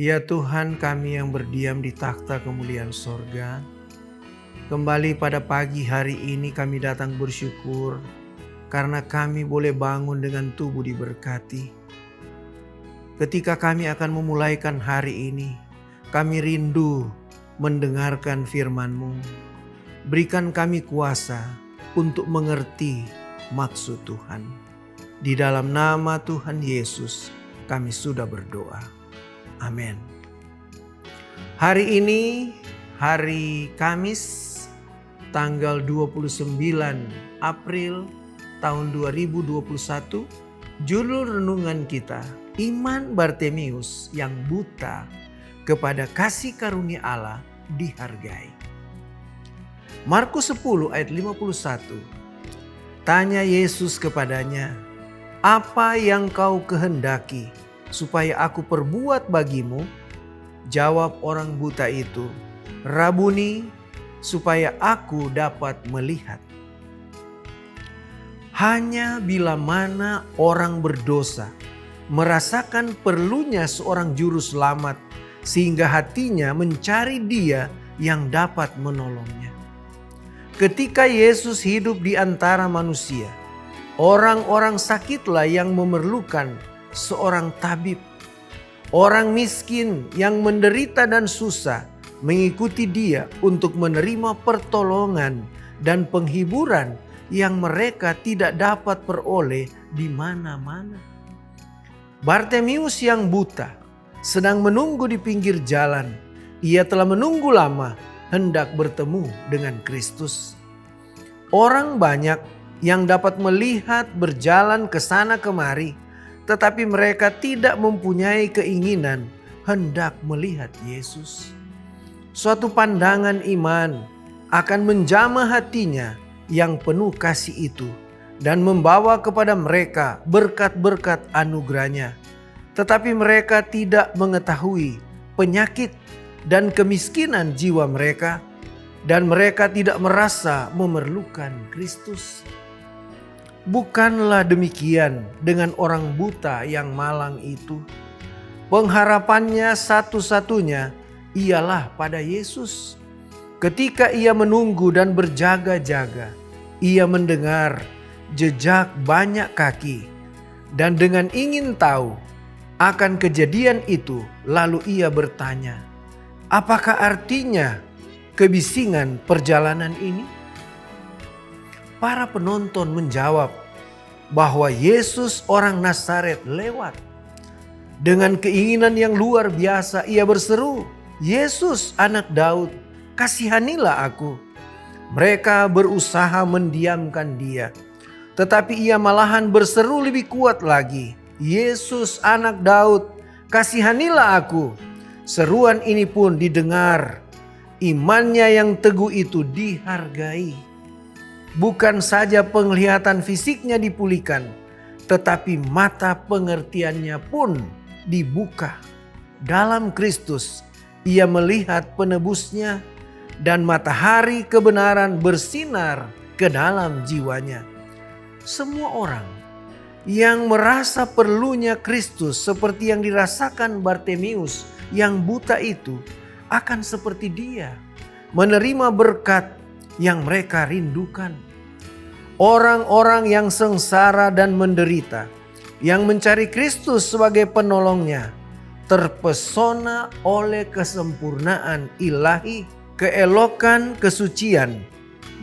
Ya Tuhan, kami yang berdiam di takhta kemuliaan sorga, kembali pada pagi hari ini kami datang bersyukur karena kami boleh bangun dengan tubuh diberkati. Ketika kami akan memulaikan hari ini, kami rindu mendengarkan firman-Mu. Berikan kami kuasa untuk mengerti maksud Tuhan. Di dalam nama Tuhan Yesus kami sudah berdoa. Amin. Hari ini hari Kamis tanggal 29 April tahun 2021. Judul renungan kita, Iman Bartemius yang buta kepada kasih karunia Allah dihargai. Markus 10 ayat 51. Tanya Yesus kepadanya, "Apa yang kau kehendaki supaya aku perbuat bagimu?" Jawab orang buta itu, "Rabuni, supaya aku dapat melihat." Hanya bila mana orang berdosa merasakan perlunya seorang juru selamat sehingga hatinya mencari Dia yang dapat menolongnya. Ketika Yesus hidup di antara manusia, orang-orang sakitlah yang memerlukan seorang tabib. Orang miskin yang menderita dan susah mengikuti Dia untuk menerima pertolongan dan penghiburan yang mereka tidak dapat peroleh di mana-mana. Bartemius yang buta sedang menunggu di pinggir jalan. Ia telah menunggu lama hendak bertemu dengan Kristus. Orang banyak yang dapat melihat berjalan ke sana kemari, tetapi mereka tidak mempunyai keinginan hendak melihat Yesus. Suatu pandangan iman akan menjamah hatinya yang penuh kasih itu dan membawa kepada mereka berkat-berkat anugerahnya. Tetapi mereka tidak mengetahui penyakit dan kemiskinan jiwa mereka, dan mereka tidak merasa memerlukan Kristus. Bukanlah demikian dengan orang buta yang malang itu. Pengharapannya satu-satunya ialah pada Yesus. Ketika ia menunggu dan berjaga-jaga, ia mendengar jejak banyak kaki, dan dengan ingin tahu akan kejadian itu, lalu ia bertanya, "Apakah artinya kebisingan perjalanan ini?" Para penonton menjawab bahwa Yesus orang Nazaret lewat. Dengan keinginan yang luar biasa ia berseru, "Yesus anak Daud, kasihanilah aku." Mereka berusaha mendiamkan Dia, tetapi ia malahan berseru lebih kuat lagi, "Yesus anak Daud, kasihanilah aku." Seruan ini pun didengar. Imannya yang teguh itu dihargai. Bukan saja penglihatan fisiknya dipulihkan, tetapi mata pengertiannya pun dibuka. Dalam Kristus ia melihat penebusnya, dan matahari kebenaran bersinar ke dalam jiwanya. Semua orang yang merasa perlunya Kristus seperti yang dirasakan Bartemius yang buta itu akan seperti Dia, menerima berkat yang mereka rindukan. Orang-orang yang sengsara dan menderita, yang mencari Kristus sebagai penolongnya, terpesona oleh kesempurnaan ilahi, keelokan, kesucian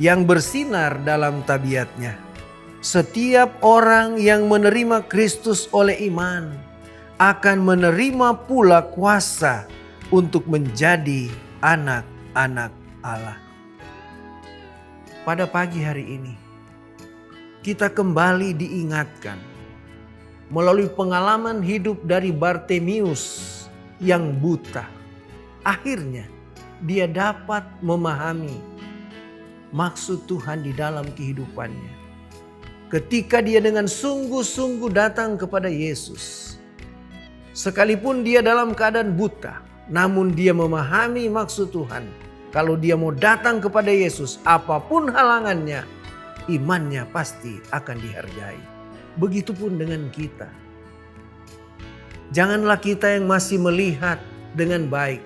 yang bersinar dalam tabiatnya. Setiap orang yang menerima Kristus oleh iman akan menerima pula kuasa untuk menjadi anak-anak Allah. Pada pagi hari ini, kita kembali diingatkan melalui pengalaman hidup dari Bartemius yang buta. Akhirnya dia dapat memahami maksud Tuhan di dalam kehidupannya. Ketika dia dengan sungguh-sungguh datang kepada Yesus, sekalipun dia dalam keadaan buta, namun dia memahami maksud Tuhan. Kalau dia mau datang kepada Yesus, apapun halangannya, imannya pasti akan dihargai. Begitupun dengan kita. Janganlah kita yang masih melihat dengan baik,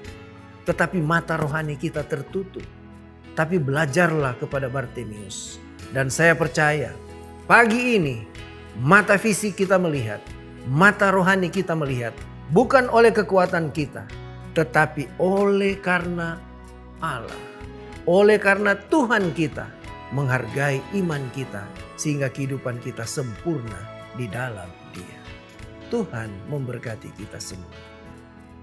tetapi mata rohani kita tertutup. Tapi belajarlah kepada Bartimius. Dan saya percaya pagi ini mata fisik kita melihat, mata rohani kita melihat. Bukan oleh kekuatan kita, tetapi oleh karena Allah. Oleh karena Tuhan kita menghargai iman kita sehingga kehidupan kita sempurna di dalam Dia. Tuhan memberkati kita semua.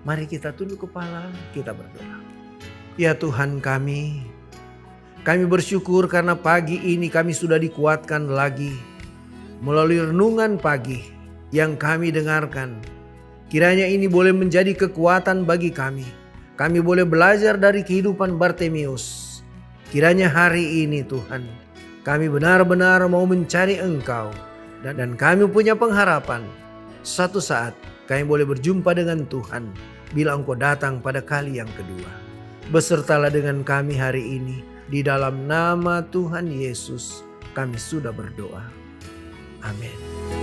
Mari kita tunduk kepala, kita berdoa. Ya Tuhan kami bersyukur karena pagi ini kami sudah dikuatkan lagi melalui renungan pagi yang kami dengarkan. Kiranya ini boleh menjadi kekuatan bagi kami. Kami boleh belajar dari kehidupan Bartimius. Kiranya hari ini Tuhan, kami benar-benar mau mencari Engkau. Dan kami punya pengharapan. Suatu saat kami boleh berjumpa dengan Tuhan bila Engkau datang pada kali yang kedua. Besertalah dengan kami hari ini. Di dalam nama Tuhan Yesus kami sudah berdoa. Amin.